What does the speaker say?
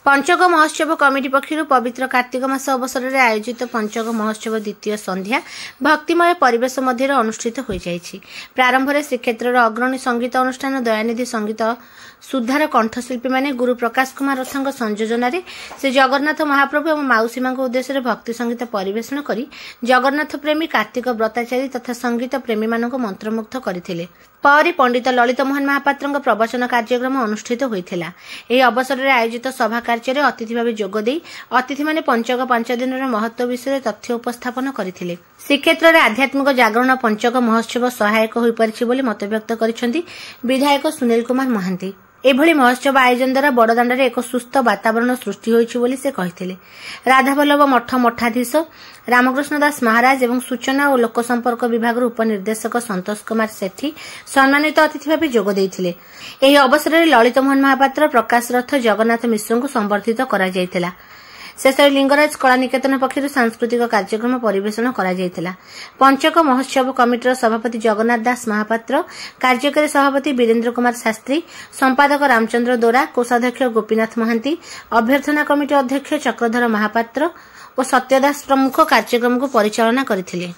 पंचक महोत्सव कमिटी पक्षर पवित्र कार्तिक मास अवसर में आयोजित पंचक महोत्सव द्वितीय संध्या भक्तिमय परिवेश मध्य अनुष्ठित हो जाइछि। प्रारंभ में श्रीक्षेत्र अग्रणी संगीत अनुष्ठान दयानिधि संगीत सुधार कंठशिल्पी माने गुरु प्रकाश कुमार रथों संयोजन से जगन्नाथ महाप्रभु और माउसी मां उद्देश्य भक्ति संगीत परिवेषण कर जगन्नाथ प्रेमी कार्तिक व्रताचारी तथा संगीत प्रेमी मानक मंत्रमुग्ध करथिले। परी पंडित ललित मोहन महापात्र प्रवचन कार्यक्रम अनुष्ठित होइथिला। एही अवसर में आयोजित सभा कार्य अतिथि भाव जोगदे अतिथि माने पंचक 5 दिन महत्व विषय तथ्य उपस्थापन करथिले। श्रीक्षेत्र में आध्यात्मिक जागरण पंचक महोत्सव सहायक हो पारिछि बोली मत व्यक्त करिसेंति विधायक सुनील कुमार महांती। एभली महोत्सव आयोजन द्वारा बड़दाण्ड एक सुस्थ वातावरण सृष्टि होइछि बोली से कहिथिले। राधावल्लभ मठ मठाधीश रामकृष्ण दास महाराज एवं सूचना और लोक संपर्क विभाग उपनिर्देशक संतोष कुमार सेठी सम्मानित अतिथि भाव जोग देइथिले। एही अवसर में ललित मोहन महापात्र प्रकाश रथ जगन्नाथ मिश्र को संबर्धित करा जायतिला। शेष लिंगराज कला निकेतन पक्षर सांस्कृतिक कार्यक्रम परिवेषण करा जायतिला। पंचक महोत्सव कमिटीर सभापति जगन्नाथ दास महापात्र, कार्यकारी सभापति वीरेन्द्र कुमार शास्त्री, संपादक रामचंद्र दोरा, कोषाध्यक्ष गोपीनाथ महांती, अभ्यर्थना कमिटी अध्यक्ष चक्रधर महापात्र और सत्यदास प्रमुख कार्यक्रम को परिचालना करथिले।